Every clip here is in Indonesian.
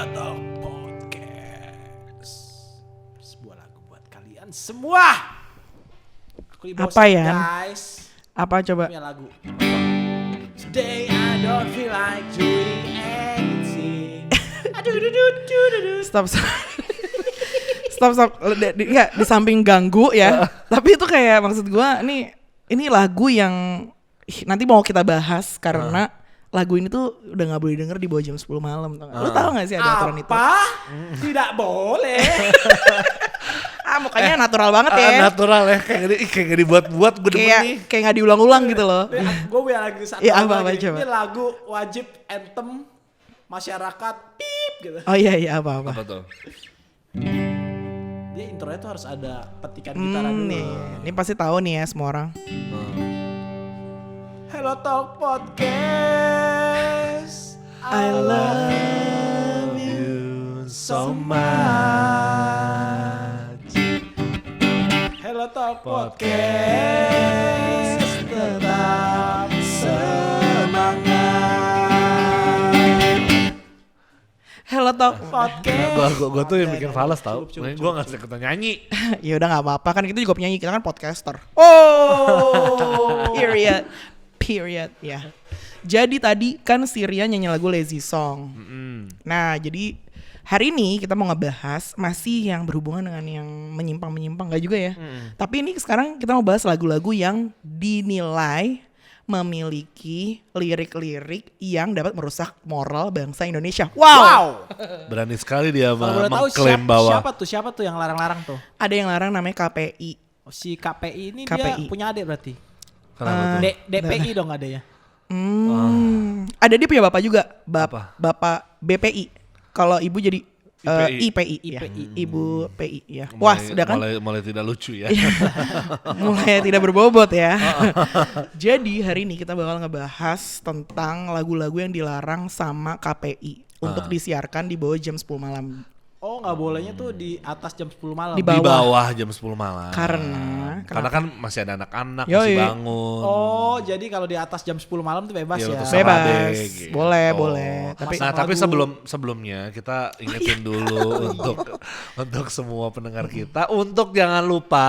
Hello Talk Podcast. Sebuah lagu buat kalian semua. Aku Apa ya? Guys. Apa coba? Punya lagu. Today I don't feel like doing anything. Aduh. Stop. Nggak, di samping ganggu ya. Tapi itu kayak maksud gua ini lagu yang nanti mau kita bahas karena lagu ini tuh udah nggak boleh denger di bawah jam 10 malam. Lu tahu nggak sih ada aturan itu? Apa? Tidak boleh. Mukanya natural banget ya. Natural ya, kayak gak dibuat-buat, gue demen nih. Kayak nggak diulang-ulang gitu loh. Gue punya lagi satu Iya, lagu apa lagi. coba? Ini lagu wajib anthem masyarakat pip gitu. Oh iya apa. Apa tuh? Dia intronya tuh harus ada petikan gitar dulu. Ini pasti tahu nih ya semua orang. Hello Talk Podcast. I love you so much. Hello Talk Podcast. Tetap semangat. Hello Talk. Podcast. Gue tuh yang bikin fals tau. Gue gak bisa ikutan nyanyi. Ya udah nggak apa-apa kan kita juga penyanyi, kita kan podcaster. Oh, period ya. Jadi tadi kan Siria nyanyi lagu Lazy Song. Nah jadi hari ini kita mau ngebahas masih yang berhubungan dengan yang menyimpang nggak juga ya. Tapi ini sekarang kita mau bahas lagu-lagu yang dinilai memiliki lirik-lirik yang dapat merusak moral bangsa Indonesia. Wow. Berani sekali dia Kalau boleh tahu mengklaim bahwa siapa tuh yang larang-larang tuh? Ada yang larang namanya KPI. Oh, si KPI ini KPI. dia punya adik berarti. kenapa tuh? DPI dong adanya. Ada dia punya bapak juga, Apa? bapak BPI. Kalau ibu jadi IPI, ya. Ibu PI ya. Wah, sudah kan Mulai tidak lucu ya. mulai tidak berbobot ya. Jadi hari ini kita bakal ngebahas tentang lagu-lagu yang dilarang sama KPI untuk disiarkan di bawah jam 10 malam. Oh, nggak bolehnya tuh di atas jam 10 malam. Di Di bawah jam 10 malam. Karena kan masih ada anak-anak, Yoi. masih bangun. Oh, jadi kalau di atas jam 10 malam tuh bebas Ya, ya. lu Bebas. terserah deh, gitu. Boleh. Tapi Tapi sebelumnya kita ingetin dulu untuk semua pendengar kita untuk jangan lupa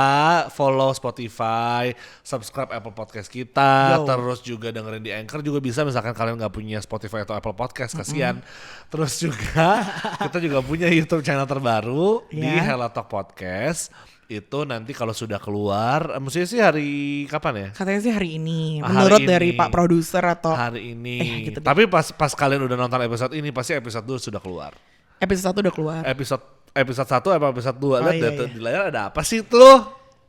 follow Spotify, subscribe Apple Podcast kita, terus juga dengerin di Anchor juga bisa misalkan kalian nggak punya Spotify atau Apple Podcast kasihan. Terus juga kita juga punya YouTube channel terbaru di Hello Talk Podcast. Itu nanti kalau sudah keluar, mestinya sih hari kapan ya? katanya sih hari ini, Hari menurut ini. dari Pak Produser atau Hari ini. gitu deh. Tapi pas kalian udah nonton episode ini pasti episode 2 sudah keluar. episode 1 udah keluar. Episode 1 apa episode 2 lihat iya, deh tuh iya. di layar ada apa sih tuh?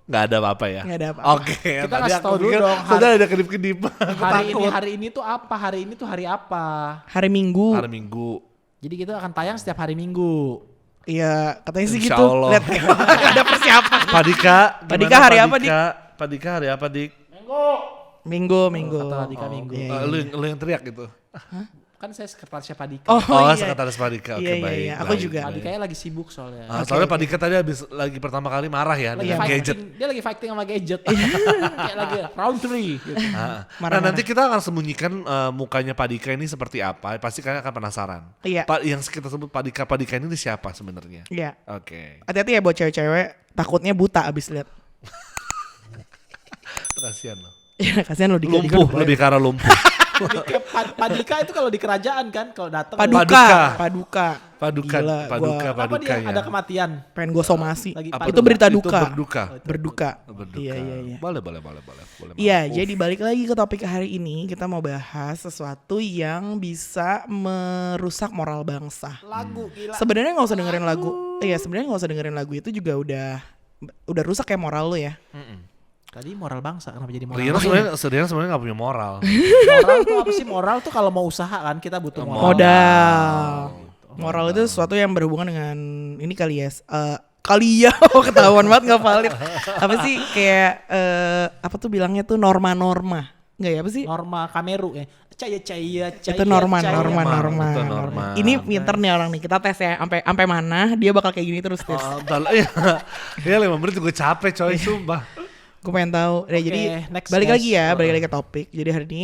Nggak ada apa-apa ya? Nggak ada apa-apa. Oke. Kita tadi kasih aku tahu dulu pikir dong, sudah ada kedip-kedip. Hari ini tuh apa? Hari ini tuh hari apa? Hari Minggu. Hari Minggu. Jadi kita akan tayang setiap hari Minggu. Iya, katanya sih Insya gitu. Allah. Lihat nggak ada persiapan. Padika. Padika hari apa, Dik? Padika hari apa, Dik? Minggu. Kata Dika Minggu. iya. Lu yang teriak gitu. Kan saya sekretarisnya Pak Dika. Oh, iya. Sekretaris Padika. Oke, Iya, baik. iya. Aku baik, juga. Pak baik. Dikanya lagi sibuk soalnya. Soalnya Padika tadi lagi pertama kali marah ya Lagi dengan fighting, gadget. dia lagi fighting sama gadget. Kayak lagi round 3 gitu. Nah, Marah-marah. nanti kita akan sembunyikan mukanya Padika ini seperti apa. Pasti kalian akan penasaran. Iya. Yang kita sebut Padika ini siapa sebenarnya? Iya. Oke. Hati-hati ya buat cewek-cewek, takutnya buta abis lihat. Kasihan loh. Ya kasihan lo Dika. Lumpuh, lebih ke arah lumpuh. Pak Dika itu kalau di kerajaan kan kalau datang Paduka. Paduka apa dia ya. ada kematian. Pengen gue somasi. Lagi Itu berita duka. Berduka. Iya. Boleh. Iya, jadi balik lagi ke topik hari ini, kita mau bahas sesuatu yang bisa merusak moral bangsa. Lagu gila. Sebenarnya nggak usah dengerin lagu. Iya, sebenarnya nggak usah dengerin lagu itu juga udah rusak ya moral lo ya. Tadi moral bangsa kenapa jadi moral? Rian sebenarnya nggak punya moral. Moral tuh apa sih? Moral tuh kalau mau usaha kan kita butuh moral. Moral itu sesuatu yang berhubungan dengan ini kali ya. Ketahuan banget nggak valid. Apa sih kayak apa tuh bilangnya tuh norma-norma. Nggak ya apa sih? Norma Kameru caya. Itu norma. norma. Ini pinter nih orang nih. Kita tes ya sampai mana dia bakal kayak gini terus tes. Iya 5 menit gue capek coy sumpah. Gue pengen tahu. Oke, Jadi next, balik guys. lagi ya, balik lagi ke topik. Jadi hari ini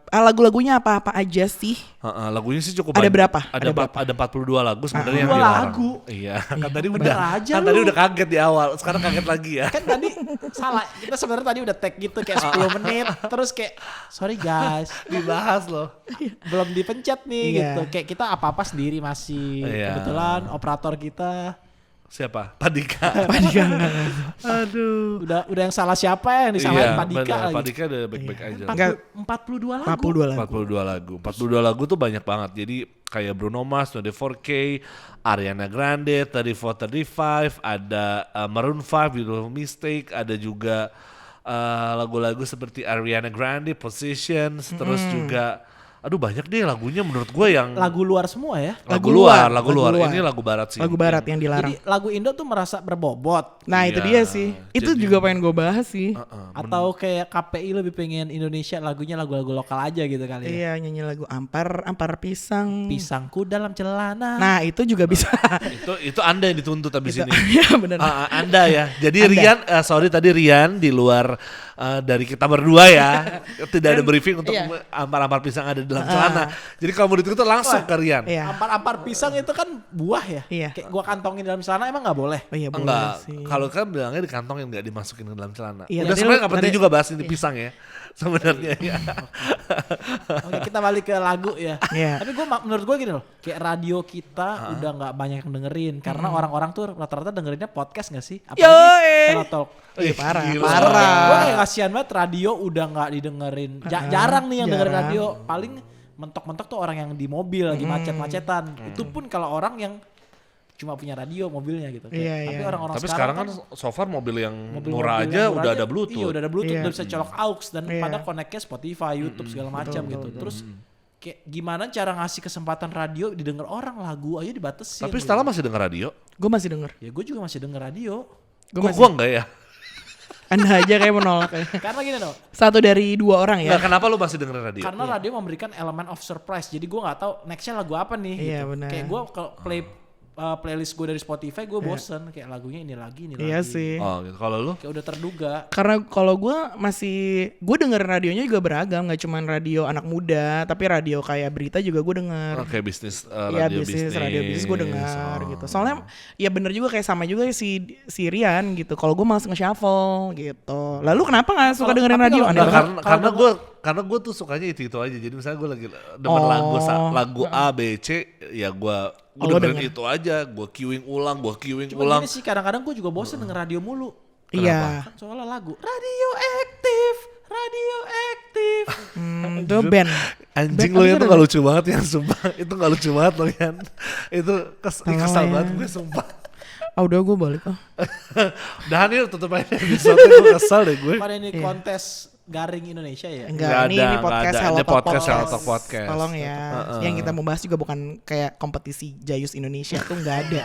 lagu-lagunya apa aja sih? Lagunya sih cukup Ada banyak. berapa? Ada 42 lagu sebenarnya yang 42 dilarang. lagu? Iya, kan tadi Bener udah aja kan tadi lu. udah kaget di awal. Sekarang kaget lagi ya. Kan tadi salah. Kita sebenarnya tadi udah tag gitu kayak 10 menit. Terus kayak sorry guys, Dibahas loh. belum dipencet nih Iya. gitu. Kayak kita apa-apa sendiri masih. Iya. Kebetulan operator kita Siapa? Padika. Aduh. udah yang salah siapa ya? Yang disalahin Pak Dika benar. lagi. Padika udah baik-baik aja. Enggak. 42 lagu. 42 lagu. 42 lagu tuh banyak banget. Jadi kayak Bruno Mars 24K, Ariana Grande 34-35, ada Maroon 5 Beautiful Mistake, ada juga lagu-lagu seperti Ariana Grande Positions, terus juga aduh banyak deh lagunya menurut gue yang Lagu luar semua ya. lagu luar. luar. Ini lagu barat sih. Lagu barat yang dilarang. Jadi lagu Indo tuh merasa berbobot. Nah itu Iya, dia sih. Itu jadi- juga pengen gue bahas sih. Atau kayak KPI lebih pengen Indonesia lagunya lagu-lagu lokal aja gitu kali ya. Iya nyanyi lagu ampar pisang. Pisangku dalam celana. Nah itu juga bisa. itu Anda yang dituntut habis ini. Iya benar. Anda ya. Jadi Anda. Rian, tadi Rian di luar dari kita berdua ya, tidak ada briefing untuk Iya. ampar-ampar pisang ada di dalam celana. Jadi kalau mau dituntut langsung ke Rian. Iya. Ampar-ampar pisang itu kan buah ya. Iya. Kayak gua kantongin dalam celana emang nggak boleh. Oh iya boleh Enggak, sih. kalau kan bilangnya di kantong yang nggak dimasukin ke dalam celana. Iya, Udah tadi sebenarnya lu- nggak penting tadi- juga bahas ini pisang ya, sebenarnya ya. Oke kita balik ke lagu ya. Iya. Tapi menurut gue gini loh. Kayak radio kita udah nggak banyak yang dengerin. Karena orang-orang tuh rata-rata dengerinnya podcast gak sih? Yoi. Hello Talk. Iya, parah, Gila. parah. Gue kayak kasihan banget radio udah nggak didengerin. Jarang nih yang dengerin jarang. radio. Paling mentok-mentok tuh orang yang di mobil lagi macet-macetan. Itu pun kalau orang yang cuma punya radio mobilnya gitu. Kayak, Iya, tapi iya. orang-orang Tapi sekarang kan so far mobil yang mobil-mobil murah yang aja murah udah ada Bluetooth. Iya udah ada Bluetooth, Iya. udah bisa colok aux dan Iya. pada connect-nya Spotify, YouTube segala macam gitu. Terus kayak gimana cara ngasih kesempatan radio didengar orang, lagu aja dibatesin. Tapi gitu. Stella masih denger radio? Gue masih denger. Ya gue juga masih denger radio. Gue Kok masih. gua enggak ya? Anda aja kayak menolak. Ya. Karena gini loh, Satu dari 2 orang ya. Nggak, kenapa lu masih denger radio? karena radio memberikan elemen of surprise. Jadi gue nggak tahu nextnya lagu apa nih. Iya, gitu. benar. Kayak gue kalau playlist gue dari Spotify gue bosen kayak lagunya ini lagi ini Iya lagi. sih. Oh gitu. Kalau lu? Kayak udah terduga. Karena kalau gue dengerin radionya juga beragam, nggak cuman radio anak muda, tapi radio kayak berita juga gue denger. Oke, bisnis Iya radio radio bisnis gue dengar Oh. gitu. Soalnya ya bener juga kayak sama juga si Rian gitu. Kalau gue malas nge-shuffle gitu. Lalu kenapa nggak suka Kalau- dengerin tapi radio? kalau- Anda Nah, Kalau karena gue tuh sukanya itu aja. Jadi misalnya gue lagi demen Oh. lagu A, B, C, ya gue lo dengerin denger. itu aja. Gue queuing ulang. Cuma gini sih kadang-kadang gue juga bosen denger radio mulu. Iya. Kan soalnya lagu radioaktif. Itu band. Anjing Band lo apa itu sih gak lucu banget ya sumpah. Itu gak lucu banget lo Yan. Itu kesal ya. banget gue sumpah. Udah gue balik. Udahan yuk tutup aja episode gue kesal deh gue. Pada ini kontes garing Indonesia ya. Enggak, ini nggak podcast ada. Hello Ini Talk podcast Hello Talk Podcast. Tolong ya. Yang kita mau bahas juga bukan kayak kompetisi Jayus Indonesia tuh nggak ada.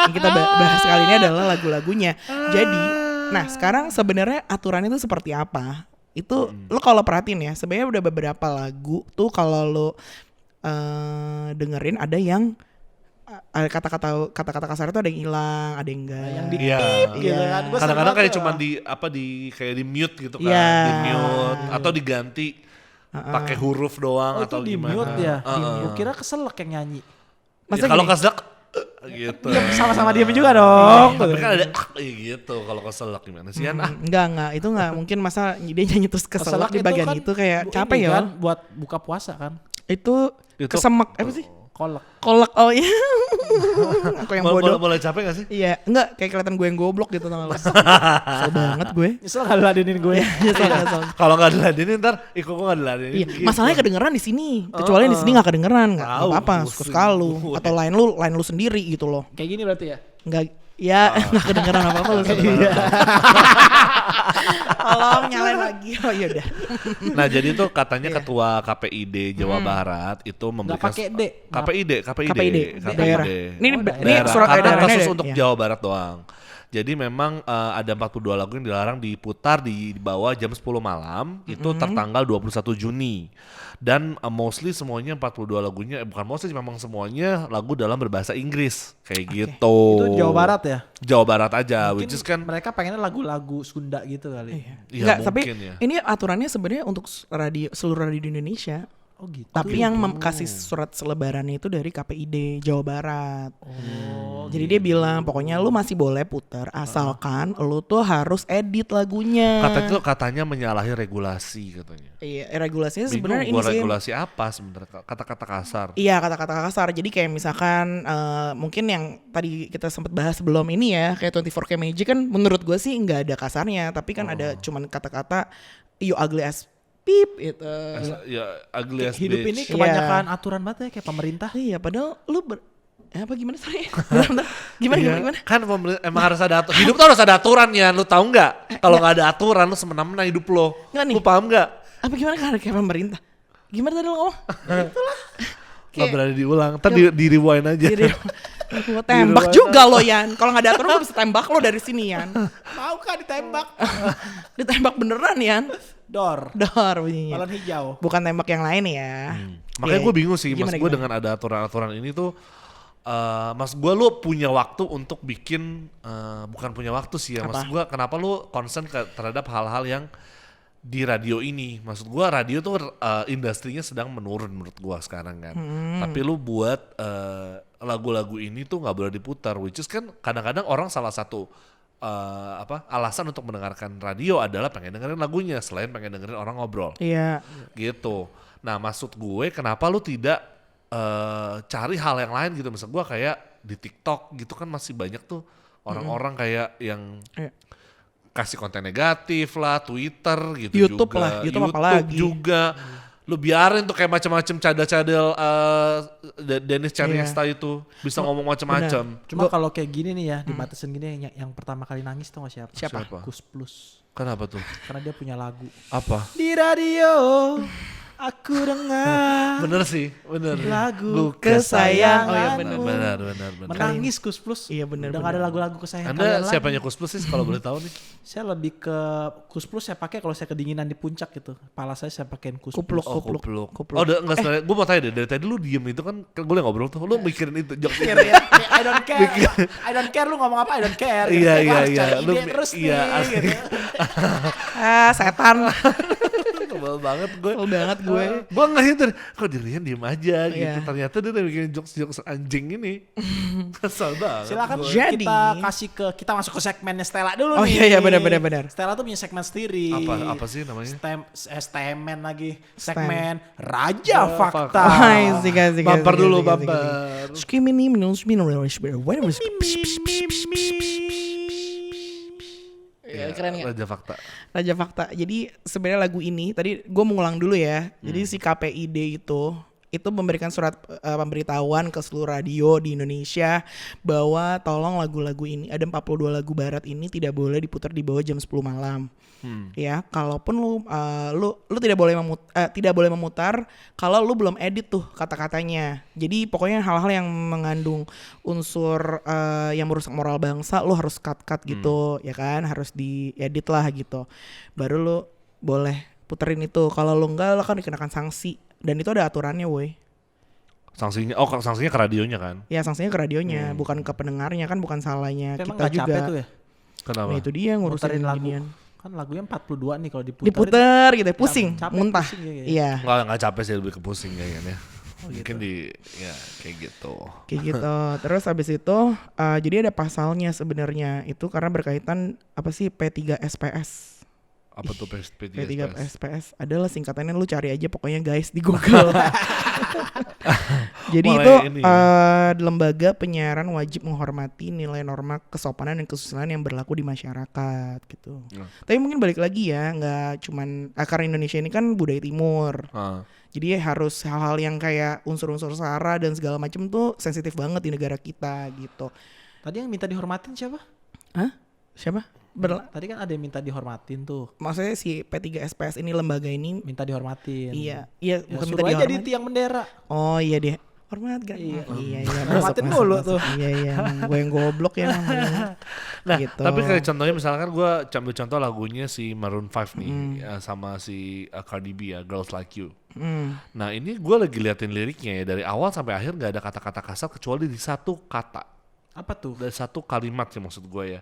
Yang kita bahas kali ini adalah lagu-lagunya. Jadi, nah sekarang sebenarnya aturannya itu seperti apa? Itu lo kalau perhatiin ya, sebenarnya udah beberapa lagu tuh kalau lo dengerin ada yang kata-kata kasar itu ada yang hilang, ada yang enggak. Yang di Iya. gitu kan. Gua Kadang-kadang sering kayak banget cuman tuh. kayak di mute gitu kan, Iya. di mute atau diganti pakai huruf doang Oh, atau itu di gimana. mute ya. Gue kira keselak yang nyanyi. Masa Ya, kalau gini? keselak gitu. Sama-sama diem juga dong. Tapi kan ada gitu kalau keselak gimana sih Yan? Enggak, itu enggak mungkin masa dia nyanyi terus keselak di itu bagian kan itu kayak ini capek ya. kan buat buka puasa kan. Itu Itu- kesemek apa sih? Kolak. Kolak, oh iya. Aku yang bodoh. Mulai capek gak sih? Iya, enggak kayak kelihatan gue yang goblok gitu tau gak lo. Kesel banget gue. Nyesel gak ladenin gue. Nyesel. Kalau nggak diladenin ntar Iko gue nggak diladenin. Iya, gitu. masalahnya kedengeran di sini. Kecuali di sini nggak kedengeran, nggak Tahu, apa-apa, pusing suka lu gue. atau line lu sendiri gitu loh. Kayak gini berarti ya. Nggak, ya nggak kedengeran apa-apa lu. Iya. Tolong nyalain lagi. Oh iya udah. Nah jadi tuh katanya ketua KPID Jawa Barat itu Gak memberikan pakai D. KPID KPID, daerah. Ini Daerah. surat Karena edarannya khusus ada. untuk Iya. Jawa Barat doang. Jadi memang ada 42 lagu yang dilarang diputar di bawah jam 10 malam, itu tertanggal 21 Juni. Dan mostly semuanya 42 lagunya, bukan mostly, memang semuanya lagu dalam berbahasa Inggris. Kayak gitu. Itu Jawa Barat ya? Jawa Barat aja, Mungkin which is kan mereka pengennya lagu-lagu Sunda gitu kali. ya Enggak, tapi mungkin ya. ini aturannya sebenarnya untuk seluruh radio di Indonesia. Oh gitu. Tapi yang kasih surat selebarannya itu dari KPID Jawa Barat. Oh. Jadi dia bilang pokoknya lu masih boleh putar asalkan lu tuh harus edit lagunya. Katanya menyalahi regulasi katanya. Iya, regulasinya Bingung sebenarnya ini gua sih. regulasi apa sebenarnya, kata-kata kasar. Iya, kata-kata kasar. Jadi kayak misalkan mungkin yang tadi kita sempat bahas sebelum ini ya, kayak 24K Magic kan menurut gue sih nggak ada kasarnya, tapi kan ada cuman kata-kata you ugly as beep itu. Ya ugly as Hidup bitch. ini kebanyakan aturan banget ya kayak pemerintah. Iya, padahal lu apa gimana sorry? gimana? Iya, kan emang harus ada hidup tuh harus ada aturan ya, lu tahu nggak? Kalau nggak ada aturan lu semena-mena hidup lo. Nggak nih. Lu paham nggak? Apa gimana kan kayak pemerintah? Gimana tadi lo ngomong? Nggak berani diulang, ntar di rewind aja. Gue tembak juga lo Yan. Kalau nggak ada aturan gue bisa tembak lo dari sini Yan. Mau kan ditembak? Ditembak beneran Yan. Dor. Bunyinya. Balon hijau. Bukan tembak yang lain ya. Makanya Iya. gue bingung sih, Gimana, mas gue gimana? dengan ada aturan-aturan ini tuh, mas gue lu punya waktu untuk bikin, bukan punya waktu sih ya, mas Apa? gue kenapa lu concern terhadap hal-hal yang di radio ini? Maksud gue radio tuh industrinya sedang menurun menurut gue sekarang kan. Tapi lu buat lagu-lagu ini tuh nggak boleh diputar, which is kan kadang-kadang orang salah satu alasan untuk mendengarkan radio adalah pengen dengerin lagunya selain pengen dengerin orang ngobrol. Iya. Gitu. Nah maksud gue kenapa lu tidak cari hal yang lain gitu, misal gue kayak di TikTok gitu kan masih banyak tuh orang-orang kayak yang Iya. kasih konten negatif lah, Twitter gitu YouTube juga. lah, YouTube apalagi. juga. Lu biarin tuh kayak macam-macam cadel-cadel Dennis Chariesta itu bisa ngomong macam-macam. Cuma kalau kayak gini nih ya, dibatasin gini yang pertama kali nangis tuh siapa? Siapa? Kus Plus. Kenapa tuh? Karena dia punya lagu. Apa? Di radio aku dengar Bener sih, bener. lagu kesayangan. kesayanganmu. Oh iya, bener. Benar. Menangis Kus Plus. Iya, bener, Udah gak ada lagu-lagu kesayangan Anda kalian lagi. siapanya Kus Plus sih kalau boleh tahu nih? Saya lebih ke Kus Plus saya pakai kalau saya kedinginan di puncak gitu. Kepala saya pakein Kus Kupluk, Plus. kupluk. Oh udah enggak sebenarnya, gue mau tanya deh, dari tadi lu diem itu kan gue lagi ngobrol tuh, lu mikirin itu jokes itu. I don't care. I don't care lu ngomong apa I don't care. Iya, Gua iya, harus iya. cari Lu ide terus iya, nih. asli. Gitu. Setan. Sebel banget gue. Sebel banget gue. Gue ngeliat kok dirian diem aja gitu. Iya. Ternyata dia udah bikin jokes anjing ini. Kesel banget. Silakan gue. Jadi- kita masuk ke segmennya Stella dulu Oh, nih. iya, benar. Stella tuh punya segmen sendiri. Apa sih namanya? Stemen lagi. Segmen Raja Fakta. Hai, Zika. Bumper dulu, bumper. Skimini minus mineral. Ya, keren ya. Raja Fakta. Raja Fakta. Jadi sebenarnya lagu ini tadi gue mengulang dulu ya. Jadi si KPID itu memberikan surat pemberitahuan ke seluruh radio di Indonesia bahwa tolong lagu-lagu ini ada 42 lagu barat ini tidak boleh diputar di bawah jam 10 malam. Ya, kalaupun lu tidak boleh memutar kalau lu belum edit tuh kata-katanya. Jadi pokoknya hal-hal yang mengandung unsur yang merusak moral bangsa lu harus cut gitu, ya kan? Harus diedit lah gitu. Baru lu boleh puterin itu. Kalau lu enggak lu kan dikenakan sanksi. Dan itu ada aturannya, woi. Sanksinya ke radionya kan? Ya sanksinya ke radionya, bukan ke pendengarnya, kan bukan salahnya Emang kita gak juga. capek tuh ya? Kenapa? Nah, itu dia ngurusin Muterin lagu. ginian. Kan lagunya 42 nih kalau diputar. Diputer gitu, pusing, Capek, muntah. pusing ya, Iya. Nggak capek sih, lebih ke pusing kayaknya. Mungkin ya kayak gitu. Kayak gitu. Terus habis itu jadi ada pasalnya sebenarnya itu karena berkaitan apa sih P3SPS. Apa tuh P3SPS? P3SPS adalah singkatannya, lu cari aja pokoknya guys di Google. Jadi Mulai itu ini ya. lembaga penyiaran wajib menghormati nilai norma kesopanan dan kesusilaan yang berlaku di masyarakat gitu. Tapi mungkin balik lagi ya, nggak cuman karena Indonesia ini kan budaya timur. Jadi harus hal-hal yang kayak unsur-unsur sara dan segala macam tuh sensitif banget di negara kita gitu. Tadi yang minta dihormatin siapa? Hah? Siapa? Tadi kan ada yang minta dihormatin tuh. Maksudnya si P3SPS ini lembaga ini Minta dihormatin. iya Ya, bukan minta suruh aja di dihormati. tiang bendera. Oh iya deh. Hormat gak? Iya. Iya. Hormatin mulu tuh. Iya. Gue yang goblok ya namanya. Nah, Gitu. tapi kayak contohnya misalkan gue ambil contoh lagunya si Maroon 5 nih sama si Cardi B ya, Girls Like You. Nah ini gue lagi liatin liriknya ya, dari awal sampai akhir gak ada kata-kata kasar kecuali di satu kata. Apa tuh? Dari satu kalimat sih maksud gue ya.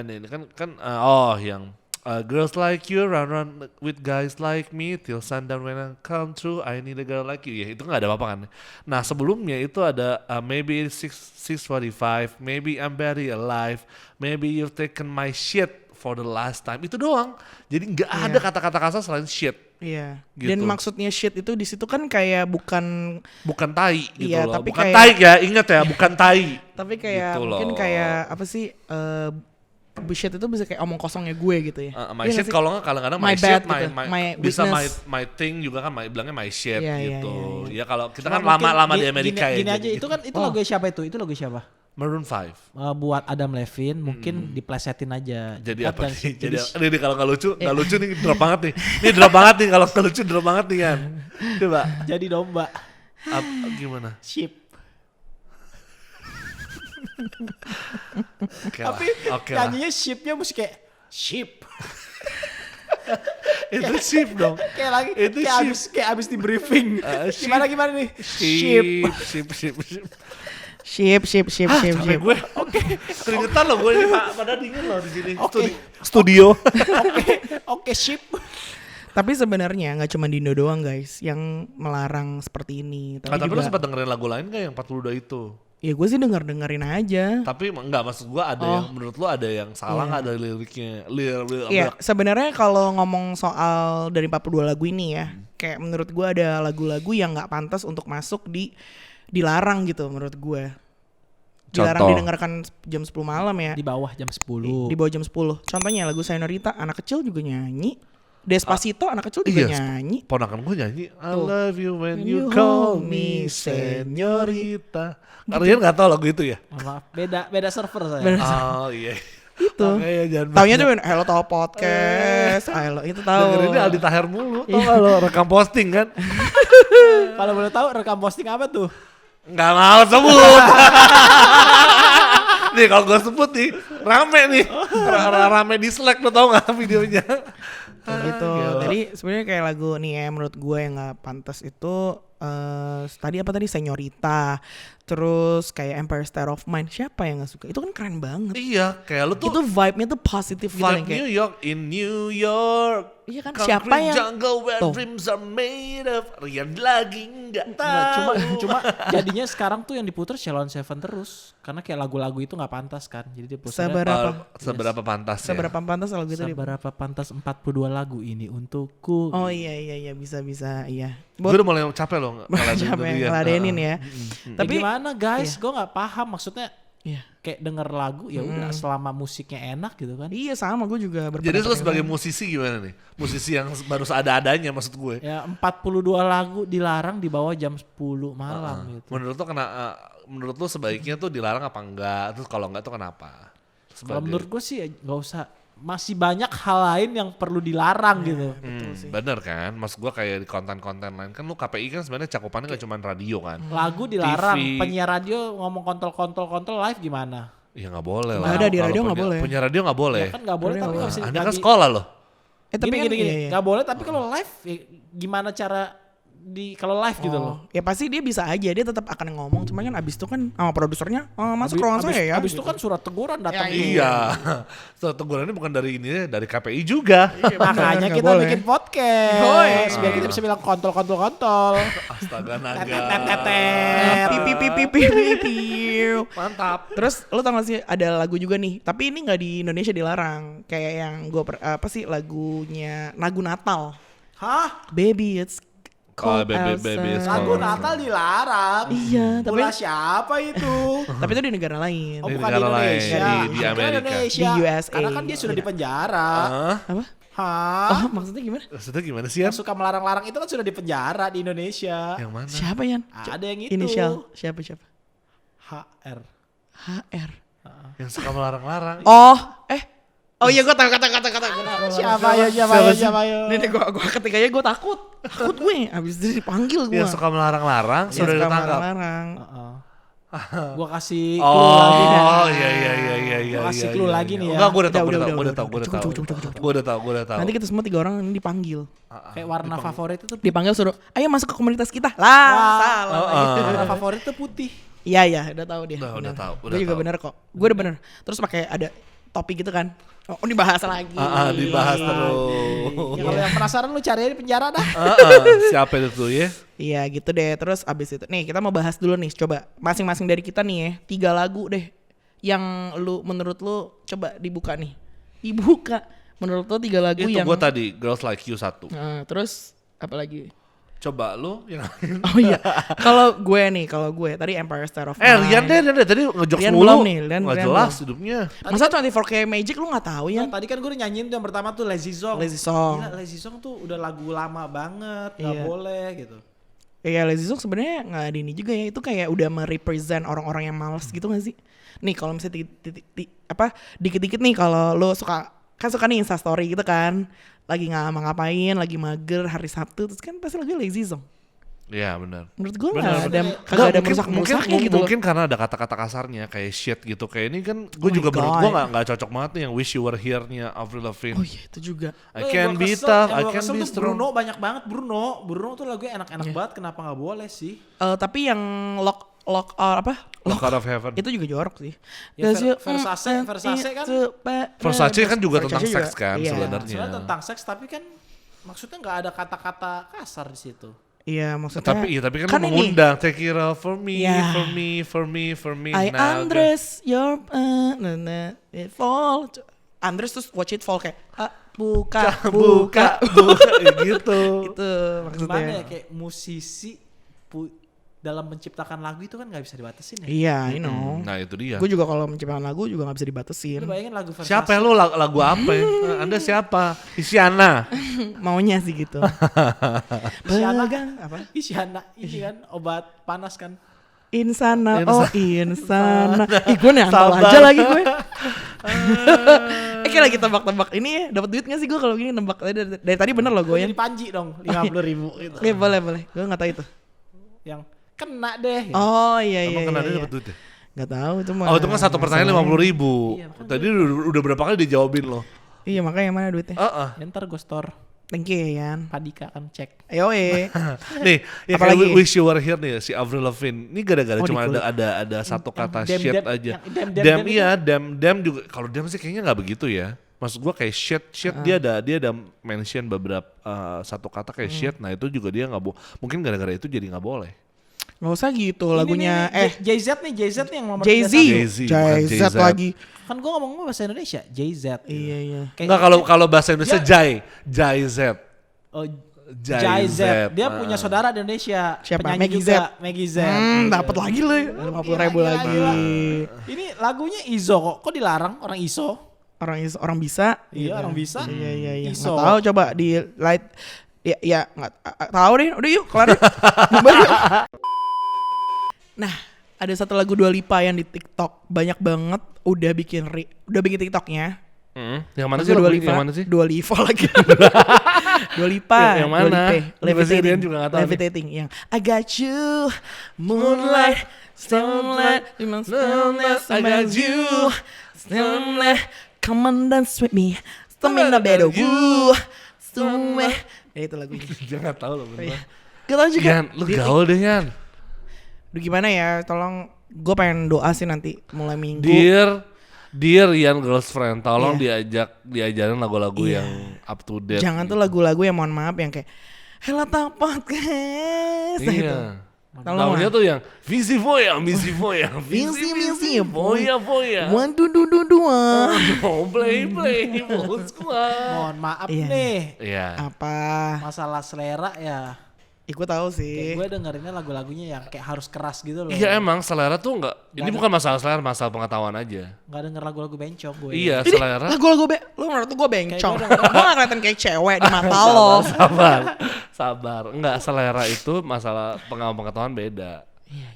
Ini kan yang girls like you run with guys like me till sundown when I come through I need a girl like you. Ya itu nggak ada apa-apa kan. Nah sebelumnya itu ada maybe 6:45, maybe I'm barely alive, maybe you've taken my shit for the last time. Itu doang. Jadi nggak ada kata-kata kasar selain shit. Iya. Gitu. Dan maksudnya shit itu di situ kan kayak bukan tai gitu Iya, loh. tapi Bukan kayak- tai ya, ingat ya, bukan tai. tapi kayak Gitu mungkin loh. kayak apa sih shit itu bisa kayak omong kosongnya gue gitu ya. My Iya shit nggak sih? kalau nggak kadang-kadang My my shit, bad gitu, my bisa weakness. my thing juga kan bilangnya my shit Iya, gitu. iya. Ya kalau kita Cuma kan mungkin lama-lama di gini- Amerika ya. Gini aja, jadi itu gitu. kan itu lagu siapa itu? Itu lagu siapa? Maroon 5. Buat Adam Levine mungkin diplesetin aja. Jadi Cepat apa dan- nih? Jadi jadi- ini kalau nggak lucu nih drop banget nih. Ini drop banget nih kalau nggak lucu drop banget nih kan. Coba jadi domba. gimana? Sheep. Oke lah. Tapi Oke lah. nyanyinya sheepnya mesti kayak sheep. Itu sheep dong. Kayak lagi Itu kayak abis di briefing. sheep. Gimana nih? Sheep. Ship. Sampai gue keringetan loh gue ini pada dingin loh di sini. Oke. Studio. Oke sheep. Tapi sebenarnya nggak cuma di Indo doang guys yang melarang seperti ini. Tapi lu juga, sempat dengerin lagu lain gak yang 42 itu? ya gue sih dengerin aja. Tapi enggak, maksud gue ada yang menurut lu ada yang salah nggak dari liriknya? Iya, sebenarnya kalau ngomong soal dari 42 lagu ini ya, kayak menurut gue ada lagu-lagu yang nggak pantas untuk masuk dilarang gitu menurut gue. Dilarang Contoh. didengarkan jam 10 malam ya. Di bawah jam 10. Di bawah jam 10. Contohnya lagu Senorita, anak kecil juga nyanyi. Despacito, anak kecil juga nyanyi. Ponakan gue nyanyi I Tuh. love you when You you call hold me me señorita. Kalian gak tahu lagu itu ya? Maaf, beda server saya. Oh iya. Itu. Makanya jangan Taunya tuh Hello Tahu Podcast. Hello itu tahu. dengerin Aldi Taher mulu. Tau gak lo rekam posting kan? Kalau boleh tahu rekam posting apa tuh? Gak mau sebut. Nih kalau gue sebut nih rame nih. Rame di Slack, lo tau gak videonya? Gitu. Gila. Jadi sebenarnya kayak lagu nih ya menurut gue yang nggak pantas itu tadi apa tadi Señorita, terus kayak Empire State of Mind. Siapa yang nggak suka? Itu kan keren banget. Iya, kayak lu tuh Itu vibe-nya tuh positif gitu vibe yang kayak. New York, in New York. Iya kan, Concrete siapa yang- jungle where Tuh. dreams are made of. Rian lagi nggak tahu. Enggak, cuma jadinya sekarang tuh yang diputer Shalon Seven terus karena kayak lagu-lagu itu nggak pantas kan. Jadi dia puternya Seberapa pantas ya? seberapa pantas lagu itu? seberapa pantas 42 lagu ini untukku. Oh iya bisa iya. Gue udah mulai capek loh ngeladenin Capek dia. ngeladenin ya. Tapi Tapi gimana guys? Gue nggak paham maksudnya. iya. Kayak denger lagu ya udah selama musiknya enak gitu kan. Iya sama gue juga Jadi berpendapat lu yang sebagai sama. musisi gimana nih? Musisi yang baru seadanya maksud gue. Ya 42 lagu dilarang di bawah jam 10 malam gitu. Menurut lu sebaiknya tuh dilarang apa enggak? Terus kalau enggak tuh kenapa? Kalau menurut gue sih nggak usah. Masih banyak hal lain yang perlu dilarang gitu. Bener kan? Maksud gue kayak di konten-konten lain kan lu KPI kan sebenarnya cakupannya gak cuma radio kan? Lagu dilarang, TV. penyiar radio ngomong kontol live gimana? Ya nggak boleh Nggak lah. ada, di Kalau radio nggak boleh. Punya radio nggak boleh. Ya kan nggak boleh tapi nggak bisa. Anda kan nggak di- sekolah loh. Tapi gini, kan gini, iya. nggak boleh tapi kalau live ya gimana cara kalau live gitu loh. Ya pasti dia bisa aja, dia tetap akan ngomong. Cuma kan abis itu kan sama produsernya masuk ruangan saya ya. Abis itu kan surat teguran datang. Iya. Surat tegurannya bukan dari ini, dari KPI juga. Makanya Nggak kita boleh. bikin podcast. Yoi. Biar kita bisa bilang kontol. Astaga naga. Tetet. Piu. Mantap. Terus lo tau gak sih ada lagu juga nih, tapi ini nggak di Indonesia dilarang. Kayak yang gue apa sih lagunya lagu Natal. Hah? Baby it's cold Baby, Baby, it's outside. Lagu Natal dilarang. Iya, tapi Bola siapa itu? tapi itu di negara lain. Oh Di bukan di negara lain, Indonesia. di Bukan Amerika. Indonesia. Di USA. Karena kan dia sudah di penjara. Hah? Apa? Hah? Oh, maksudnya gimana? Maksudnya gimana sih ya? Yang suka melarang-larang itu kan sudah di penjara di Indonesia. Yang mana? Siapa Yan? Ada yang itu. Inisial siapa? HR. HR. Yang suka melarang-larang. Oh, Oh iya gue tahu kata. Siapa ya? Nih gue ketikanya gue takut gue. Abis itu dipanggil gue. Yang suka melarang-larang sudah ditangkap. Melarang. Gua kasih clue lagi nih. Oh iya. Gua kasih clue lagi nih ya. Enggak, gue udah tahu. Nanti kita semua 3 orang ini dipanggil. Kayak warna favorit itu Dipanggil suruh, ayo masuk ke komunitas kita. Lah, salah. warna favorit itu putih. Iya, udah tahu dia. Udah tahu. Gue juga bener kok. Gue udah bener. Terus pakai ada topi gitu kan. Oh, ini bahas lagi. Dibahas terus. Ya, kalau yang penasaran lu cari di penjara dah. Siapa itu tuh ya? Iya gitu deh. Terus abis itu nih kita mau bahas dulu nih. Coba masing-masing dari kita nih ya 3 lagu deh yang menurut lu coba dibuka nih. Dibuka. Menurut lu 3 lagu Itu yang gue tadi Girls Like You 1. Terus apa lagi? Coba lu yang Oh iya. Kalau gue tadi Empire State of Mind. Rian deh tadi ngejok Rian mulu. belum nih, Rian Nggak belum. jelas hidupnya. Masa 24K Magic lu gak tahu ya? Nah, tadi kan gue udah nyanyiin tuh yang pertama tuh Lazy Song. Lazy Song. Gila, Lazy Song tuh udah lagu lama banget, gak Iya. boleh gitu. Ya Lazy Song sebenarnya nggak ada ini juga ya, itu kayak udah merepresent orang-orang yang malas gitu gak sih? Nih kalau misalnya dikit-dikit nih kalau lo suka nih Insta story gitu kan, lagi nggak ngapain, lagi mager hari Sabtu, terus kan pasti lagi Lazy Song. Iya benar. Menurut gue Benar, kagak ada merusak-merusaknya gitu loh. Mungkin karena ada kata-kata kasarnya kayak shit gitu. Kayak ini kan gue Oh juga my menurut God. gue nggak cocok banget nih yang Wish You Were Here-nya Avril Lavigne. Oh iya itu juga. I can be tough, I can be strong. Bruno banyak banget Bruno tuh lagunya enak-enak banget, kenapa nggak boleh sih? Tapi yang lock Lock Out of Heaven. itu juga jorok sih. Ya, Does you- Versace kan? Versace kan juga tentang Versace seks kan iya. sebenarnya. Sebenarnya tentang seks tapi kan maksudnya nggak ada kata-kata kasar di situ. Iya maksudnya. Tapi kan, kan lu ini, mengundang take it all for me, Yeah. for me. I Nah, undress your it fall. Undress terus watch it fall kayak buka gitu. itu Gimana maksudnya. ya kayak musisi dalam menciptakan lagu itu kan nggak bisa dibatasin ya. Iya, you know. Nah itu dia. Gue juga kalau menciptakan lagu juga gak bisa dibatasin. Lu bayangin lagu Versace. Siapa ya lu lagu apa ya? Anda siapa? Isyana. Maunya sih gitu. Isyana Pegang apa? Isyana ini kan obat panas kan. Insana, insana. Gue nantol aja lagi gue. Kayak lagi tebak-tebak ini ya, dapat duit gak sih gue kalau gini nembak dari tadi bener loh gue Jadi Panji dong 50.000 gitu. Iya boleh. Gue nggak tahu itu. Yang kena deh. Gitu. Oh iya. Emang kena dia dapat duit ya? Nggak tahu itu mah. Oh itu kan satu pertanyaan 50.000. Iya, makanya. Tadi udah berapa kali dijawabin loh. Iya makanya mana duitnya? Ya, ntar gue store Thank you ya Yan. Padika kan cek. Ayo Nih, ya Apalagi? kayak Wish You Were Here nih si Avril Lavigne. Ini gara-gara Oh, cuma di kulit. ada satu kata dem- shit dem- aja. yang dem Iya, dem juga. Kalau dem sih kayaknya nggak begitu ya. Maksud gua kayak shit dia ada mention beberapa satu kata kayak shit. Nah itu juga dia nggak mungkin gara-gara itu jadi nggak boleh. Gak usah gitu lagunya. JZ nih yang nomor Jay-Z. 3 bukan Jay-Z Jay-Z. lagi. Kan gue ngomong bahasa Indonesia, JZ. Iya. Enggak kalau bahasa Indonesia Jai Z. Oh, Jay JZ. Z. Dia punya saudara di Indonesia. Siapa? Penyanyi Maggie juga, Z. Maggie Z. Dapat lagi loh 50.000 Gila, lagi. gila. Ini lagunya Izo kok. Kok dilarang orang Iso? Orang bisa. Iya, orang bisa. Iya. Iso. Nggak tahu coba di light. Ya nggak tahu deh. Udah yuk kelar. Bubar yuk. Nah, ada satu lagu Dua Lipa yang di TikTok banyak banget udah bikin TikToknya. Yang mana Lagu sih? Dua Lagu Lipa? yang mana sih? Dua Lipa lagi. Dua Lipa. Yang mana? Dua Lipa. Pasti Levitating. Rian juga nggak tahu nih. Levitating. Yang I got you, moonlight, starlight, I got you, starlight, come on dance with me, stamina better you, somewhere. Ya itu lagunya. Dia nggak tahu loh bener. Gak tau juga. Yan, lu gaul deh Yan. Aduh gimana ya, tolong gue pengen doa sih nanti mulai minggu. Dear Yan girlfriend, tolong diajarin lagu-lagu yang up to date. Jangan tuh lagu-lagu yang mohon maaf yang kayak Hela Tak Podcast. Nah, itu. Iya. Tolong Lagunya lah. tuh yang Visi Voya. Visi, Voya. One, two, dua. Oh, play, bosku. Mohon maaf Iya. nih. Iya. Apa? Masalah selera ya. Gue tahu sih. Kayak gue dengerinnya lagunya yang kayak harus keras gitu loh. Iya emang selera tuh enggak. Ini bukan masalah selera, masalah pengetahuan aja. Gak denger lagu-lagu bencong gue. Iya, Ini selera. lagu-lagu lu menurut gue bencong. Kayak Gue gak kelihatan kayak cewek di mata lo. Sabar. Enggak, selera itu masalah pengetahuan beda.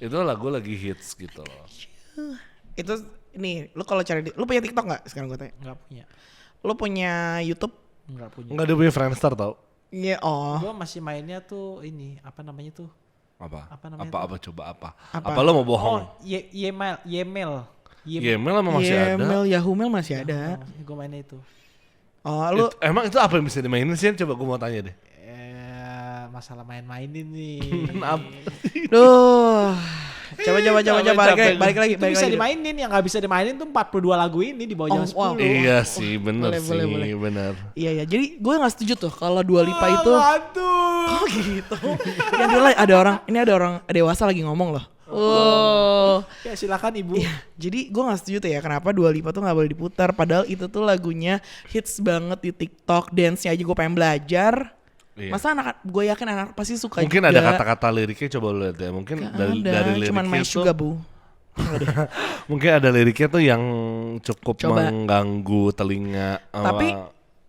Itu lagu lagi hits gitu loh. Itu nih, lu kalau cari lu punya TikTok gak sekarang gue tanya? Gak punya. Lo punya YouTube? Enggak punya. Enggak, dia punya Friendster tau. Iya, Gua masih mainnya tuh ini apa namanya tuh? Apa? Apa namanya Apa coba apa? Apa? Apa lo mau bohong? Yemel. Yemel emang masih ada. Ymail, Yahoo Mail masih ada. Gue mainnya itu. Oh, lu Emang itu apa yang bisa dimainin sih? Coba gue mau tanya deh. Masalah main-mainin nih. Duh. Coba balik lagi. Itu bisa dimainin, yang nggak bisa dimainin tuh 42 lagu ini di bawah jam 10. Iya sih, bener Boleh, sih, boleh. bener. Iya, jadi gue nggak setuju tuh kalau Dua Lipa itu. Aduh. Oh gitu. Yang dulu ada orang dewasa lagi ngomong loh. Oh. Ya silakan ibu. Iya, jadi gue gak setuju tuh ya kenapa Dua Lipa tuh gak boleh diputar. Padahal itu tuh lagunya hits banget di TikTok, dance-nya aja gue pengen belajar. Iya. Masa gue yakin anak pasti suka Mungkin juga. ada kata-kata liriknya, coba lo lihat ya. Mungkin dari liriknya cuman main tuh, juga bu. mungkin ada liriknya tuh yang cukup Coba. mengganggu telinga Tapi,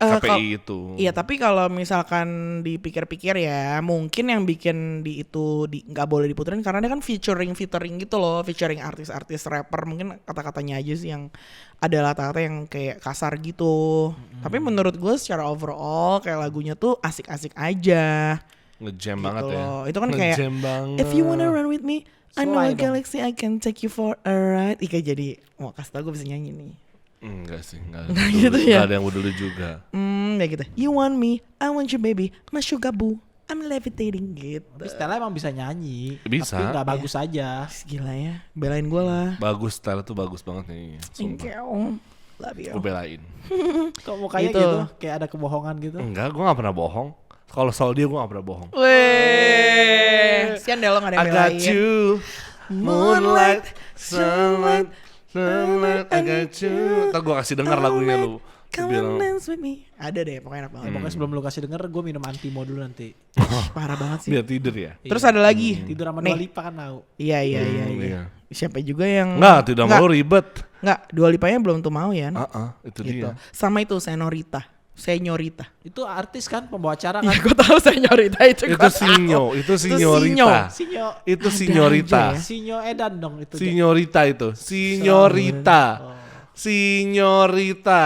KPI itu. Iya, tapi kalau misalkan dipikir-pikir ya, mungkin yang bikin itu nggak boleh diputerin karena dia kan featuring gitu loh, featuring artis-artis rapper, mungkin kata-katanya aja sih yang ada kata-kata yang kayak kasar gitu. Tapi menurut gue secara overall kayak lagunya tuh asik-asik aja. Ngejam Gitu banget ya. loh. Itu kan kayak, Ngejam banget. If you wanna run with me, I know a Slide dong. galaxy, I can take you for a ride. Ika jadi mau kasih tau gue bisa nyanyi nih. Enggak sih, enggak gitu dulu, ya? enggak ada yang dulu juga. Kayak gitu. You want me, I want you baby, my sugar boo, I'm levitating gitu. Tapi Stella emang bisa nyanyi. Bisa. Tapi nggak bagus aja. Gila ya, belain gue lah. Bagus, style tuh bagus banget nih. Thank Sumpah. you. Love you. Gue belain. Kok mukanya Gitu. gitu. Kayak ada kebohongan gitu. Enggak, gue gak pernah bohong. Kalau soal dia gue gak pernah bohong. Weh, sian deh lo gak ada I yang got belain. you, moonlight, sunlight, I got you. Ntar gue kasih denger lagunya lu. Dia Come bilang, on dance with me. Ada deh, pokoknya enak banget. Pokoknya sebelum lu kasih denger, gue minum antimo dulu nanti. Parah banget sih. biar tidur ya? Terus ada lagi. Tidur sama Nih. Dua Lipa kan tahu. Iya. iya. Siapa juga yang Enggak, tidak mau ribet. Enggak, Dua Lipanya belum tuh mau ya. Itu Gitu. dia. Sama itu Senyorita. Itu artis kan, pembawa acara Iya, kan. gue tahu Senyorita itu. Itu gua tahu. Sinyo, itu Sinyorita. Sinyo. Itu Ada Sinyorita. aja ya. Sinyo Edan dong itu. Sinyorita itu. Sinyorita. Sinyorita.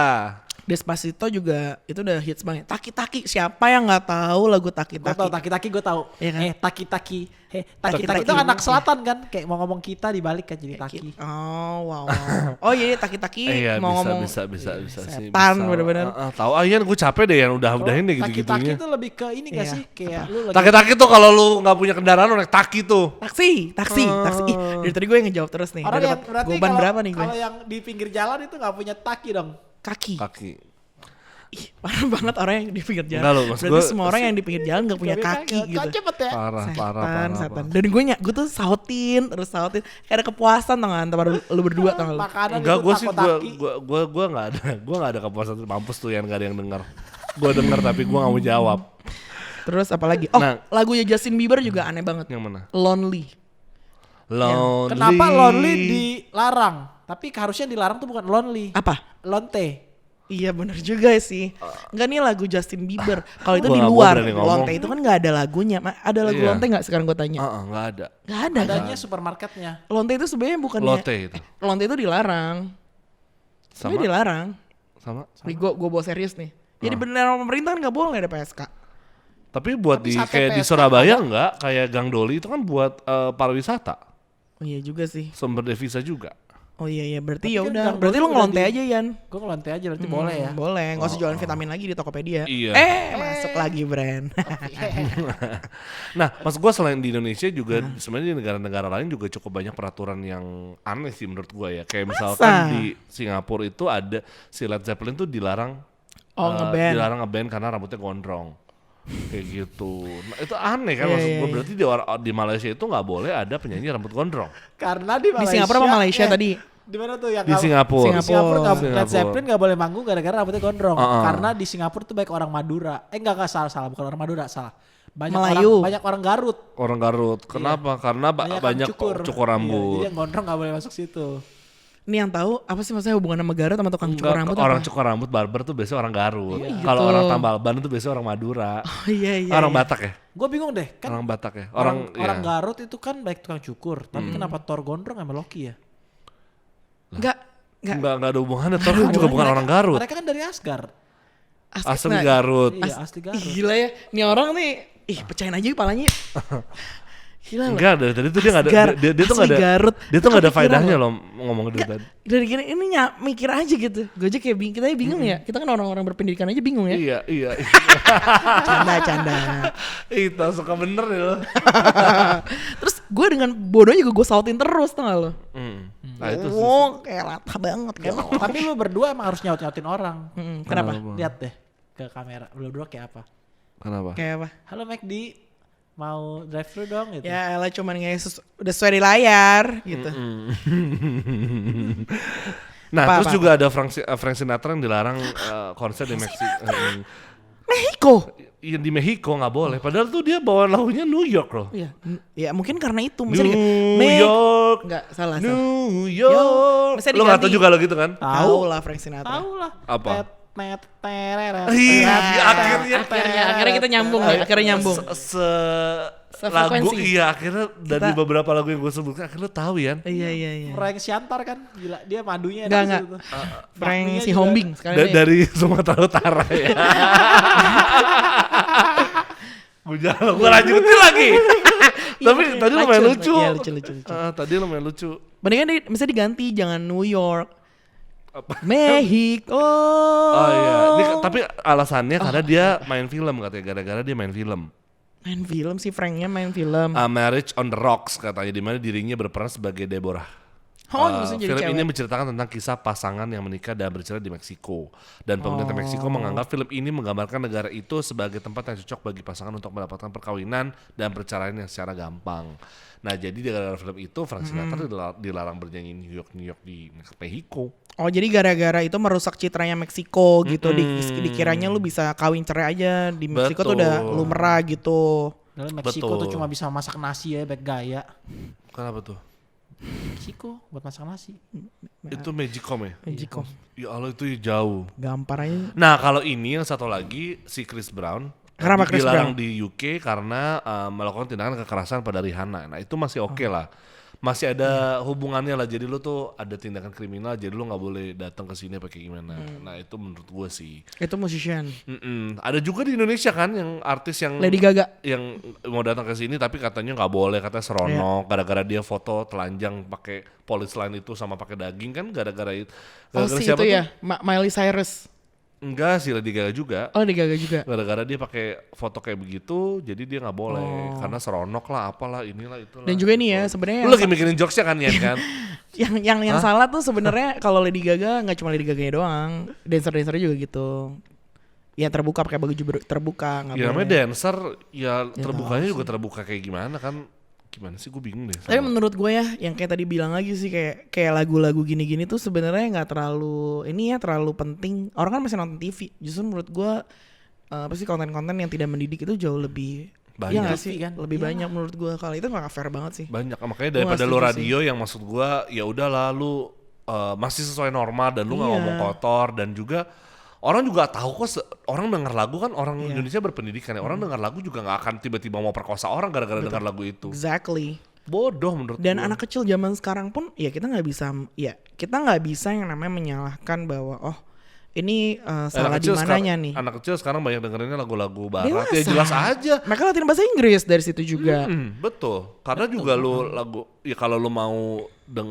Despacito juga itu udah hits banget. Taki-taki, siapa yang nggak tahu lagu Gue Taki-taki? tau Taki-Taki gue tau. Iya kan? Taki-Taki. Taki-taki. Taki-Taki itu anak selatan kan. Kayak mau ngomong kita dibalik kan jadi Taki. Oh wow. Oh iya Taki-taki Iya, mau ngomong bisa sih. setan bisa. bener-bener. Tahu Ian, gue capek deh yang udahin deh Taki-Taki gitu-gitunya. itu lebih ke ini gak Iya. sih? Kayak lu lagi. Taki-taki tuh kalau lu nggak punya kendaraan lu naik taki tuh. Taksi. Ih, dari tadi gue yang ngejawab terus nih. Orang Udah yang dapet berarti goban kalau berapa nih gue? kalau yang di pinggir jalan itu gak punya taki dong. Kaki. Kaki. Ih, parah banget orang yang di pinggir jalan. Enggak loh, maksud Berarti gua- semua orang yang di pinggir jalan gak punya kaki gitu. Kok cepet ya? Parah. Setan. Dan gue tuh sautin. Kayak ada kepuasan tau gak antara lu berdua tau gak lu? Makanan Enggak, itu gue sih taki. gue nggak ada kepuasan mampus tuh yang nggak ada yang dengar. Gue denger tapi gue nggak mau jawab. Terus apalagi? Oh, Nah. lagunya Justin Bieber juga aneh banget. Yang mana? Lonely. Lonely. Kenapa lonely dilarang? Tapi harusnya dilarang tuh bukan lonely. Apa? Lonte. Iya bener juga sih. Enggak nih lagu Justin Bieber. Kalau itu Gua di nggak luar. berani ngomong. Lonte itu kan gak ada lagunya. Ada lagu Iya. Lonte gak sekarang gue tanya? Nggak ada. Gak ada kan? Adanya supermarketnya. Lonte itu sebenarnya bukannya. Lotte itu. Lonte itu dilarang. Sama. Sebenarnya dilarang. Sama. Nih gue bawa serius nih. Jadi beneran pemerintah kan gak boleh ada PSK. Tapi buat Tapi di sate kayak di PSK Surabaya enggak, kayak Gang Doli itu kan buat pariwisata, Oh iya juga sih. sumber devisa juga. Oh iya berarti Tapi ya kan udah. Gang Berarti Doli lu ngelonte udah aja Yan. Gue ngelonte aja berarti boleh ya. Boleh. Gak usah jualan vitamin lagi di Tokopedia. Iya. Masuk lagi brand. Nah, maksud gue selain di Indonesia juga sebenarnya di negara-negara lain juga cukup banyak peraturan yang aneh sih menurut gue ya. Kayak misalkan Masa? di Singapura itu ada si Led Zeppelin tuh dilarang Ngeband. dilarang ngeband karena rambutnya gondrong. Kayak gitu. Nah, itu aneh kan Iya, maksud iya, gue. iya. Berarti di Malaysia itu nggak boleh ada penyanyi rambut gondrong. Karena di Di Malaysia. Singapura apa Malaysia tadi? Di mana tuh yang Di Singapura. Di Singapura nggak Singapura. Led Zeppelin nggak boleh manggung gara-gara rambutnya gondrong. Uh-uh. Karena di Singapura tuh banyak orang Madura. Enggak salah bukan orang Madura salah. Banyak Melayu. banyak orang Garut. Orang Garut. Kenapa? Karena banyak cukur rambut. Iya, jadi yang gondrong nggak boleh masuk situ. Ini yang tahu apa sih maksudnya hubungan sama Garut sama tukang cukur Enggak, rambut orang apa? cukur rambut barber tuh biasanya orang Garut. Iya. Kalau Gitu. orang tambal ban itu biasanya orang Madura. Oh iya. Orang Batak ya? Gue bingung deh kan. Orang Batak ya? Orang iya. Garut itu kan baik tukang cukur. Tapi kenapa Thor gondrong sama Loki ya? Enggak Enggak ada hubungannya. Thor kan juga bukan orang Garut. Mereka kan dari Asgard. Asli Garut. Iya, asli Garut. Gila ya, nih orang nih, pecahin aja kepalanya. Gila loh. Enggak, dari tadi tuh dia enggak ada dia tuh enggak ada Garut. dia tuh enggak ada Kepikiran faedahnya loh. loh ngomong dari tadi. Dari gini ini mikir aja gitu. Gue aja kayak kita aja bingung ya. Kita kan orang-orang berpendidikan aja bingung ya. Iya. Canda. Itu suka bener ya lo. Terus gue dengan bodohnya juga gue sautin terus tau gak lo? Nah itu Kayak latah banget kayak. Tapi lu berdua emang harus nyautin orang. Kenapa? Lihat deh ke kamera. Lu berdua kayak apa? kenapa? Kayak apa? Halo McD, mau drive thru dong gitu. Ya elah cuman kayak udah sesuai di layar gitu. Nah Apa, terus apa, juga ada Frank Sinatra yang dilarang konser di Meksiko. Mexico. Yang di Mexico nggak boleh. Padahal tuh dia bawa lagunya New York loh. Iya, ya mungkin karena itu. New York. Enggak, salah. New York. Masa Lo nggak tahu diganti? juga lo gitu kan? Tahu lah Frank Sinatra. Tahu lah. Apa? Tereret. Iya, Akhirnya kita nyambung ya, akhirnya nyambung. Lagu Sefrekuensi. iya akhirnya dari Kita- beberapa lagu yang gue sebutkan akhirnya lo tahu ya. Iya. Frank Siantar kan, gila dia madunya Enggak, enak enggak. sih itu. Frank Bakminya si juga. Hombing sekarang ini. Dari Sumatera Utara ya. Gue lanjutin lagi. Tapi tadi lumayan Racun. lucu. Iya, lucu. Tadi lumayan lucu. Mendingan misalnya diganti jangan New York. Mexico. Oh iya, ini, tapi alasannya karena dia main film katanya, gara-gara dia main film. Main film sih Franknya main film. Marriage on the Rocks katanya, di mana dirinya berperan sebagai Deborah. Maksudnya jadi Film cewek. ini menceritakan tentang kisah pasangan yang menikah dan bercerai di Meksiko. Dan pemerintah Meksiko menganggap film ini menggambarkan negara itu sebagai tempat yang cocok bagi pasangan untuk mendapatkan perkawinan dan perceraian yang secara gampang. Nah jadi gara-gara film itu Frank Sinatra dilarang bernyanyi New York di Meksiko. Oh jadi gara-gara itu merusak citranya Meksiko gitu. Dikiranya lu bisa kawin cerai aja di Meksiko tuh udah Betul. lumrah gitu. Dalam Meksiko Betul. tuh cuma bisa masak nasi ya, baik gaya. Kenapa tuh? Meksiko buat masak nasi. Itu Magicom ya? Meksiko. Ya Allah itu jauh. Gampar aja. Nah kalau ini yang satu lagi si Chris Brown Kenapa Chris dilarang Brown? di UK karena melakukan tindakan kekerasan pada Rihanna. Nah itu masih oke lah, masih ada hubungannya lah. Jadi lu tuh ada tindakan kriminal, jadi lu nggak boleh datang ke sini pakai gimana. Nah itu menurut gue sih. Itu musician. Ada juga di Indonesia kan yang artis yang Lady Gaga. yang mau datang ke sini tapi katanya nggak boleh, katanya seronok gara-gara dia foto telanjang pakai polis line itu sama pakai daging kan, gara-gara itu. Oh si itu ya, Miley Cyrus. Enggak sih, Lady Gaga juga. Oh Lady Gaga juga. Gara-gara dia pakai foto kayak begitu, jadi dia nggak boleh karena seronok lah, apalah inilah itulah. Dan juga ini ya sebenarnya Lu lagi mikirin jokesnya kan ya kan? yang salah tuh sebenarnya kalau Lady Gaga nggak cuma Lady Gaga doang, dancer-dancernya juga gitu. Ya terbuka pakai baju terbuka nggak Ya boleh. namanya dancer, ya terbukanya juga terbuka kayak gimana kan? Gimana sih, gue bingung deh. Tapi menurut gue ya, yang kayak tadi bilang lagi sih kayak lagu-lagu gini-gini tuh sebenarnya nggak terlalu terlalu penting. Orang kan masih nonton TV. Justru menurut gue apa sih konten-konten yang tidak mendidik itu jauh lebih Banyak. Iya nggak sih Kan? lebih Iya. banyak menurut gue. Kalau itu nggak fair banget sih. Banyak, makanya Gua daripada nggak lu setuju radio yang maksud gue ya udahlah lu masih sesuai normal dan lu nggak Iya. ngomong kotor, dan juga orang juga tahu kok orang denger lagu kan, orang Iya. Indonesia berpendidikan ya, orang denger lagu juga nggak akan tiba-tiba mau perkosa orang gara-gara denger lagu itu. Exactly. Bodoh menurut Dan gua. anak kecil zaman sekarang pun ya kita nggak bisa yang namanya menyalahkan bahwa ini salah di mananya nih. Anak kecil sekarang banyak dengerinnya lagu-lagu barat. Dewasa. Ya jelas aja. Mereka latihan bahasa Inggris dari situ juga. Betul. Karena juga lu lagu, ya kalau lu mau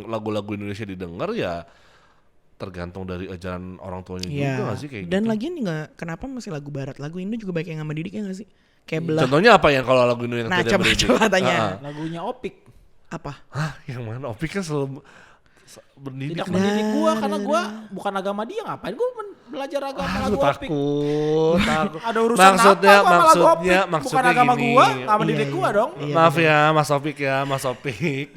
lagu-lagu Indonesia didengar ya tergantung dari ajaran orang tuanya juga Iya. gak sih kayak Dan gitu. lagi nih kenapa masih lagu barat? Lagu Indo juga banyak yang nggak mendidik ya nggak sih? Kayak belah. Contohnya apa yang kalau lagu Indonesia Nah, tidak mendidik? coba tanya. Lagunya Opik. Apa? Hah, yang mana? Opik kan selalu mendidik. Tidak mendidik gua karena gua bukan agama dia, ngapain gua belajar agama lagu Opik. Takut. Ada urusan Maksudnya- apa sama lagu maksudnya- Opik? maksudnya Bukan agama gini. gua, nggak mendidik Iya, gua dong. Iya, Maaf ya Mas Opik.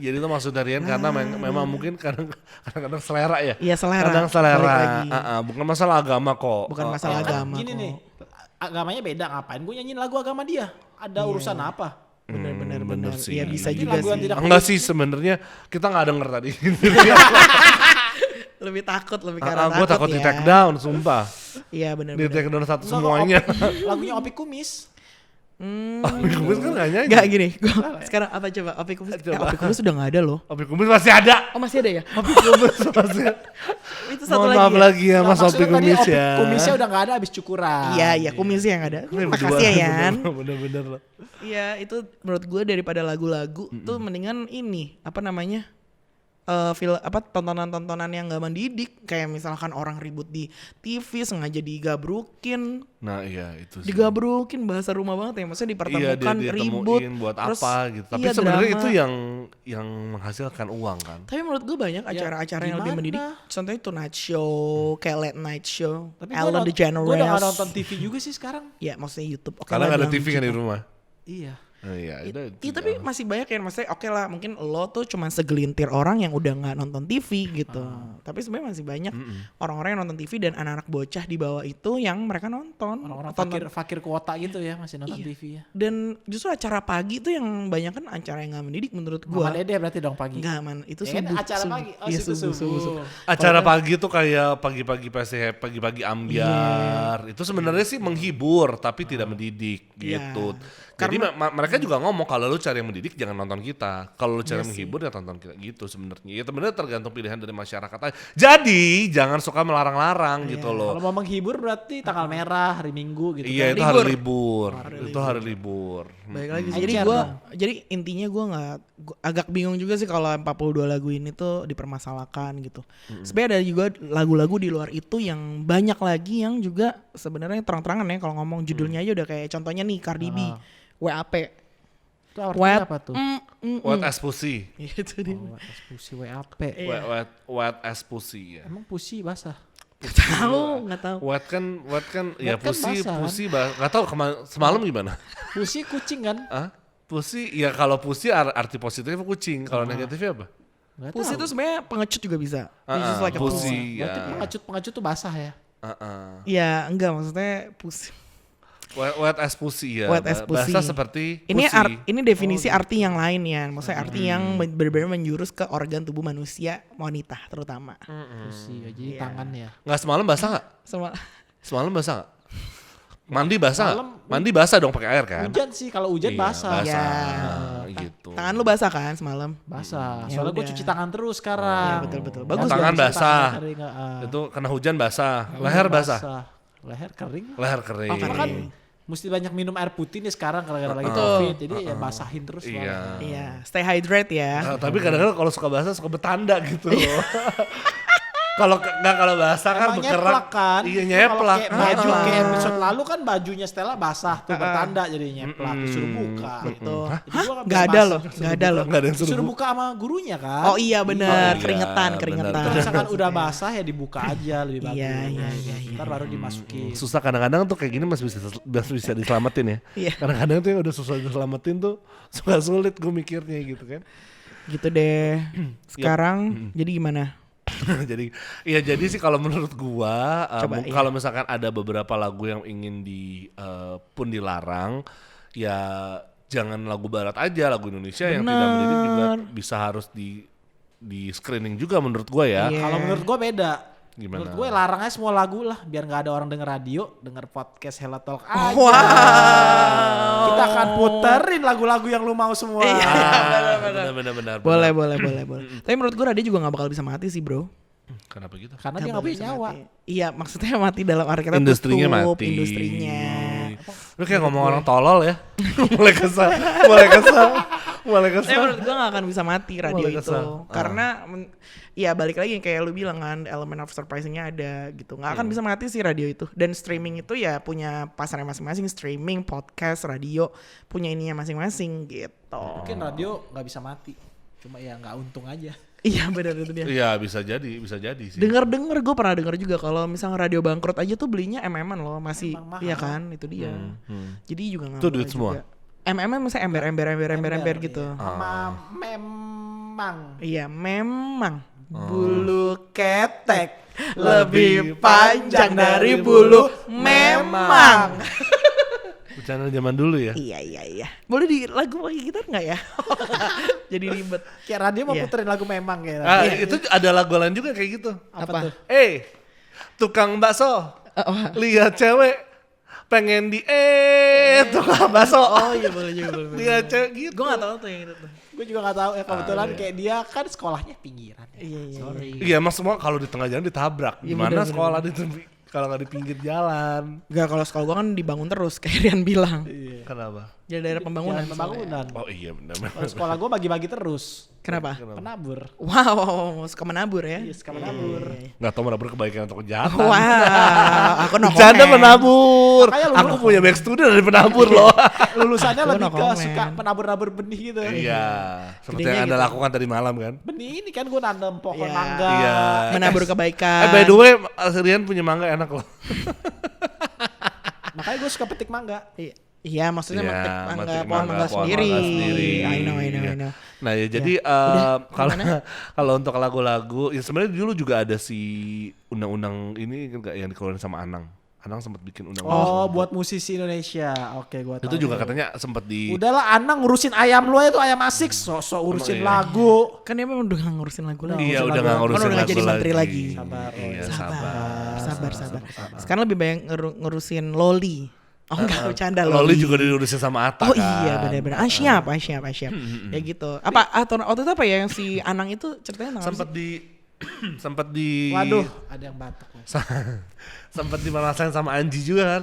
Jadi itu maksud Darian karena memang mungkin kadang-kadang selera ya. Iya, selera. Kadang selera. Balik lagi. Bukan masalah agama kok. Bukan masalah Kan agama. gini kok. nih, agamanya beda, ngapain gua nyanyiin lagu agama dia? Ada urusan apa? Bener bener sih. Iya bisa Ini juga lagu yang sih. tidak- Enggak sih sebenarnya kita nggak denger tadi. Lebih takut, lebih karena Gue takut di ya. take down, sumpah. Iya Di benar-benar. take down satu Enggak, semuanya. Lagunya Opik Kumis. Opi Kumis kan gak nyanyi. Gak gini, sekarang apa coba? Opi Kumis, Opi Kumis udah gak ada loh. Opi Kumis masih ada. Oh masih ada ya? Opi Kumis masih ada. Itu satu Mohon lagi maaf ya? lagi ya Mas Opi Kumis ya. Kumisnya udah gak ada abis cukuran. Iya, kumisnya yang ada. Ini Makasih ya Yan. Bener-bener loh. Iya, itu menurut gue daripada lagu-lagu tuh mendingan ini, apa namanya? Tontonan-tontonan yang gak mendidik, kayak misalkan orang ribut di TV sengaja digabrukin. Nah iya itu sih. Digabrukin, bahasa rumah banget ya, maksudnya dipertemukan, Iya, ribut buat terus, apa gitu. Tapi iya, sebenarnya drama. itu yang menghasilkan uang kan. Tapi menurut gue banyak acara-acara yang lebih gimana? mendidik. Contohnya Tonight Show, kayak Late Night Show, Tapi Ellen gue DeGeneres. udah gak nonton TV juga sih sekarang. Ya maksudnya YouTube. Oke Karena lah, gak ada bilang TV kan di digital. rumah. Iya. Nah, iya, Iya tapi masih banyak yang maksudnya oke lah mungkin lo tuh cuma segelintir orang yang udah nggak nonton TV gitu. Tapi sebenarnya masih banyak orang-orang yang nonton TV dan anak-anak bocah di bawah itu yang mereka nonton. Orang-orang fakir kuota gitu ya masih nonton Iya. TV ya. Dan justru acara pagi tuh yang banyak kan acara yang nggak mendidik menurut gua. Mama Dede berarti dong pagi. Enggak man, itu Ya kan subuh. acara subuh. pagi. Oh, Iya, subuh. Acara pagi tuh kayak pagi-pagi PSH, pagi-pagi ambiar. Itu sebenarnya sih menghibur tapi tidak mendidik Iya. gitu. Jadi mereka juga ngomong kalau lu cari yang mendidik jangan nonton kita. Kalau lu cari yang menghibur ya tonton kita gitu sebenarnya. Ya sebenarnya tergantung pilihan dari masyarakat aja. Jadi jangan suka melarang-larang gitu loh. Kalau mau menghibur berarti tanggal merah, hari Minggu gitu. Iya kan. itu hari libur. Itu hari libur. Baik lagi sih. Encer Jadi dong. jadi intinya gua agak bingung juga sih kalau 42 lagu ini tuh dipermasalahkan gitu. Sebenarnya ada juga lagu-lagu di luar itu yang banyak lagi yang juga sebenarnya terang-terangan ya kalau ngomong judulnya aja udah kayak contohnya nih Cardi B, WAP. Itu artinya apa tuh? Wet as pussy. Itu dia. Oh, pusi WAP. Wet as pussy ya. Emang pusi basah. Nggak tahu. Wet kan ya Wet kan pussy nggak tahu semalam gimana? Pusi kucing kan? Ah, pussy ya kalau pussy arti positifnya kucing, kalau negatifnya apa? Nggak Pussy tahu. itu sebenarnya pengecut juga bisa. It's just like a pussy Berarti ya. pengecut tuh basah ya? Ya enggak maksudnya pussy. Wet as pussy ya. Wet as pussy. Bahasa seperti Ini pussy. ini definisi arti yang lain ya. Maksudnya arti yang benar-benar menjurus ke organ tubuh manusia wanita terutama. Pusi, ya, jadi tangan ya. Nggak semalam basah nggak? Sama Semalam basah nggak? Mandi basah nggak? Semalam Mandi basah dong pakai air kan? Hujan sih, kalau hujan Iya, basah. Ya. Gitu. Tangan lu basah kan semalam? Basah. Ya Soalnya gue udah. cuci tangan terus sekarang. Iya, betul. Oh, Bagus tangan bagus. basah. Kering, Itu kena hujan basah. Leher basah. Leher kering. Leher kering. Karena kan mesti banyak minum air putih nih sekarang gara-gara lagi Betul. COVID. Jadi ya basahin terus. Iya. Iya, stay hydrate ya. Tapi kadang-kadang kalau suka basah suka bertanda gitu loh. Kalau basah kan Emang berkerak. nyeplak kan? Iya Kalau nyeplak. kayak baju kayak episode lalu kan bajunya Stella basah tuh bertanda jadi nyeplak disuruh buka. Betul. Jadi gua kan Nggak biar ada basah. loh, nggak ada loh. Nggak ada yang Disuruh suruh buka sama gurunya kan. Oh iya benar, Iya, keringetan. benar. Kalau misalkan udah basah ya dibuka aja lebih bagus. Iya. Ntar baru dimasukin. Susah kadang-kadang tuh kayak gini masih bisa diselamatin ya. Iya. Kadang-kadang tuh yang udah susah diselamatin tuh suka sulit gue mikirnya gitu kan. Gitu deh. Sekarang jadi gimana? jadi sih kalau menurut gua Coba, iya. kalau misalkan ada beberapa lagu yang ingin pun dilarang ya jangan lagu barat aja, lagu Indonesia yang tidak mendidik juga bisa harus di screening juga menurut gua ya. Iya. Kalau menurut gue beda. Gimana? Menurut gue larang aja semua lagu lah biar nggak ada orang denger radio, denger podcast Hella Talk aja. Wow. Kita akan puterin lagu-lagu yang lu mau semua. Benar. Boleh. Tapi menurut gue radio juga gak bakal bisa mati sih bro. Kenapa gitu? Karena dia nggak punya nyawa. Iya maksudnya mati dalam arti kata Industrinya tutup, mati. Industrinya. Lu kayak ngomong orang tolol ya. mulai kesal. Tapi menurut gue gak akan bisa mati radio Mulai itu. kesal. Karena ya balik lagi kayak lu bilang kan elemen of surprisingnya ada gitu. Gak akan bisa mati sih radio itu. Dan streaming itu ya punya pasarnya masing-masing. Streaming, podcast, radio punya ininya masing-masing gitu. Mungkin radio nggak bisa mati. Cuma ya nggak untung aja. Iya benar itu dia. Iya bisa jadi sih. Dengar gue pernah dengar juga kalau misalnya radio bangkrut aja tuh belinya MM-an loh masih. Emang mahal. Iya kan itu dia. Jadi juga nggak Itu boleh duit semua? juga. MM misalnya ember gitu. Sama memang. Iya memang bulu ketek lebih panjang dari bulu memang. Bercanda zaman dulu ya. Iya. Boleh di lagu pakai gitar nggak ya? Jadi ribet. Kayak radio mau Iya. puterin lagu memang kayak. Itu ada lagu lain juga kayak gitu. Apa tuh? Tukang bakso. Lihat cewek pengen tukang bakso. Oh iya boleh juga. Dia cewek gitu. Gue gak tahu tuh yang itu tuh. Gue juga gak tahu ya kebetulan kayak dia kan sekolahnya pinggiran. Iya. Sorry. Iya, mas semua kalau di tengah jalan ditabrak. Iya, Gimana bener, sekolah di kalau nggak di pinggir jalan? Gak, kalau sekolah gue kan dibangun terus kayak Rian bilang. Kenapa? Jadi daerah pembangunan. Jalan pembangunan. Oh iya benar. Kalau sekolah gue bagi-bagi terus. Kenapa? Penabur. Wow, suka menabur ya. Iya, suka menabur. Nggak tahu menabur kebaikan atau kejahatan. Wow, aku no Bercanda comment. menabur. Makanya lu Aku punya back studio dari penabur loh. Lulusannya Aku lebih no ke comment. suka penabur-nabur benih gitu. Iya, seperti Gedenya yang Anda gitu. lakukan tadi malam kan. Benih ini kan gue nanam pohon Iya. mangga. Iya. Menabur kebaikan. By the way, Rian punya mangga enak loh. Makanya gue suka petik mangga. Iya, maksudnya Iya, metik metik pohon mangga, mangga pohon sendiri. mangga sendiri. I know. Iya. Nah ya jadi kalau kalau untuk lagu-lagu, ya sebenarnya dulu juga ada si undang-undang ini kan yang dikeluarin sama Anang. Anang sempat bikin undang-undang. Oh, buat musisi Indonesia. Oke, gue tahu. Itu juga katanya sempat di. Udahlah, Anang ngurusin ayam lu aja tuh, ayam asik. Sok-sok urusin Emang iya? lagu. Kan dia memang udah gak ngurusin lagu lagi. Iya ngurusin udah nggak lagu. ngurusin Kan udah nggak lagu jadi menteri lagi. Sabar, oh, Iya, Sabar. Sekarang lebih banyak ngurusin Loli. Oh enggak, bercanda Loli juga diurusin sama Atta Oh kan. iya benar-benar. Siap. Ya gitu. Apa waktu itu apa ya yang si Anang itu ceritanya tentang apa sih? sempat di Waduh, ada yang batuk. sempat dimarahin sama Anji juga kan.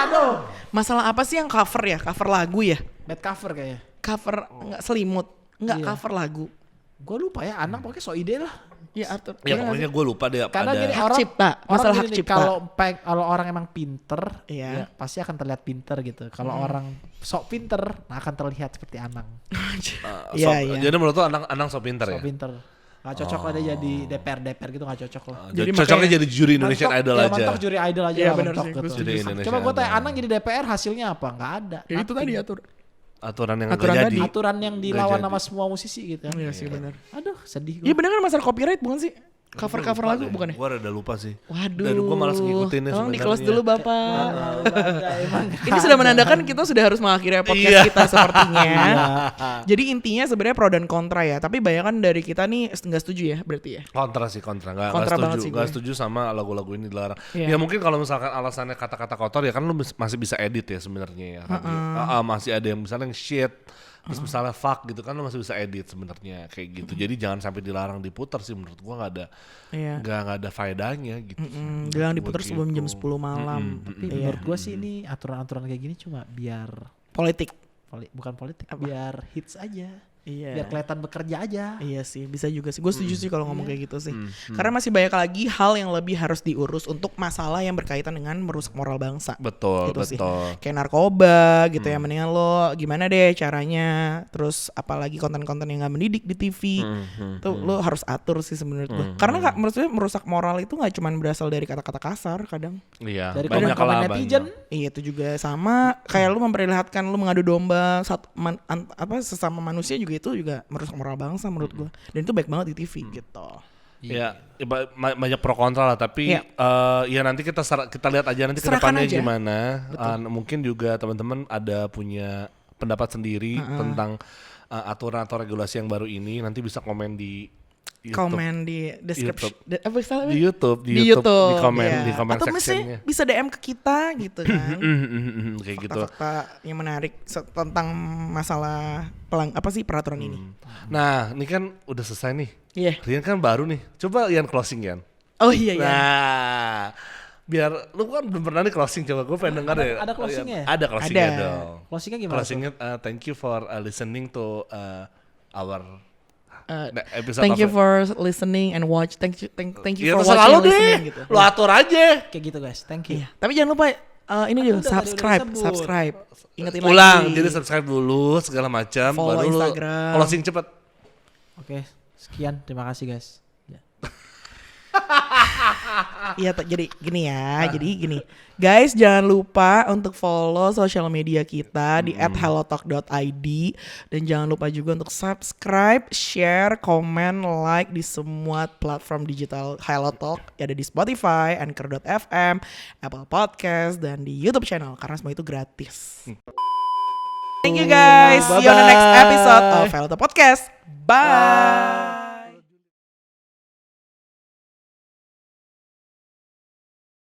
Aduh. Masalah apa sih yang cover ya? Cover lagu ya? Bad cover kayaknya. Cover enggak selimut. Enggak Iya. cover lagu. Gue lupa ya, Anang pokoknya so ide lah. Ya Arthur. Ya pokoknya gue lupa deh Karena ada. gini Hak orang cipta, masalah hak gini, cipta. Kalau orang emang pinter, Iya. ya pasti akan terlihat pinter gitu. Kalau orang sok pinter, nah akan terlihat seperti Anang. Iya. Jadi menurut tuh Anang so pinter ya. Sok pinter. Gak cocok lah dia jadi DPR gitu, gak cocok lah. Jadi Cocoknya makanya- jadi juri Indonesian Mentok, Idol ya, aja. mentok juri idol aja Iya, lah, bener mentok sih, gitu. gue setuju. Jadi Indonesian Coba gue tanya Idol. Anang jadi DPR hasilnya apa? Gak ada. Ya itu tadi Nothing. atur. Aturan yang Aturan nggak tadi. jadi. Aturan yang dilawan Nggak sama semua musisi gitu. Iya sih benar. Aduh, sedih gue. Iya benar kan masalah copyright bukan sih? Cover lagu bukan ya? Gue rada lupa sih. Waduh. Dan gue malas ngikutinnya Tolong di sebenarnya. close dulu Bapak. Emang Ini sudah menandakan kita sudah harus mengakhiri podcast Iya. kita sepertinya. Jadi intinya sebenarnya pro dan kontra ya. Tapi banyak kan dari kita nih nggak setuju ya berarti ya. Kontra sih kontra. Nggak Kontra banget setuju. sih Nggak gue. setuju sama lagu-lagu ini dilarang. Iya. Ya mungkin kalau misalkan alasannya kata-kata kotor ya kan lu masih bisa edit ya sebenarnya ya. Kan? Masih ada yang misalnya yang shit. Terus misalnya fuck gitu kan lu masih bisa edit sebenarnya kayak gitu. Jadi jangan sampai dilarang diputar sih menurut gua nggak ada Iya. nggak ada faedahnya gitu. Bilang Buat diputar sebelum jam gitu. 10 malam. Tapi menurut gue sih ini aturan-aturan kayak gini cuma biar Politik. bukan politik, biar hits aja. Iya. Biar kelihatan bekerja aja. Iya sih, bisa juga sih. Gue setuju sih kalau ngomong kayak gitu sih. Karena masih banyak lagi hal yang lebih harus diurus untuk masalah yang berkaitan dengan merusak moral bangsa. Betul, Gitu sih. betul. Kayak narkoba gitu ya. Mendingan lo gimana deh caranya. Terus apalagi konten-konten yang gak mendidik di TV. Tuh lo harus atur sih menurut gue. Karena menurut gue merusak moral itu gak cuma berasal dari kata-kata kasar kadang. Iya, Dari banyak komen-komen lah netizen. Iya itu juga sama. Kayak lo memperlihatkan lo mengadu domba sesama manusia juga itu juga merusak moral bangsa menurut gue. Dan itu baik banget di TV gitu. Ya, banyak pro kontra lah tapi Iya. ya nanti kita lihat aja nanti Serahkan kedepannya aja. gimana. Mungkin juga teman-teman ada punya pendapat sendiri tentang aturan atau regulasi yang baru ini. Nanti bisa komen di YouTube. Komen di description. YouTube. Apa istilahnya? Di YouTube, Di YouTube. di komen Iya. di komen Atau sectionnya. misalnya bisa DM ke kita gitu kan. Kayak gitu. Fakta-fakta yang menarik tentang masalah peraturan ini. Nah, ini kan udah selesai nih. Iya. Rian kan baru nih. Coba Rian closing Rian. Oh iya iya. Nah, biar lu kan belum pernah nih closing, coba gue pengen denger ya. ada closingnya ya? Ada closingnya Ada. dong. Closingnya gimana? Closingnya thank you for listening to our episode Thank you of- for listening and watch. Thank you Ya for terserah watching lu and deh. listening gitu. Lu atur aja. Kayak gitu guys. Thank you. Iya. Tapi jangan lupa ini juga udah, tadi udah disebut. subscribe. Ingetin Ulang, lagi. jadi subscribe dulu segala macam Follow baru lu Instagram. closing cepet. Oke, sekian. Terima kasih guys. Ya. Iya, jadi gini ya. Jadi gini. Guys, jangan lupa untuk follow sosial media kita di @hellotalk.id dan jangan lupa juga untuk subscribe, share, komen, like di semua platform digital Hello Talk yang ada di Spotify, Anchor.fm, Apple Podcast dan di YouTube channel karena semua itu gratis. Thank you guys. See you on the next episode of Hello Talk Podcast. Bye.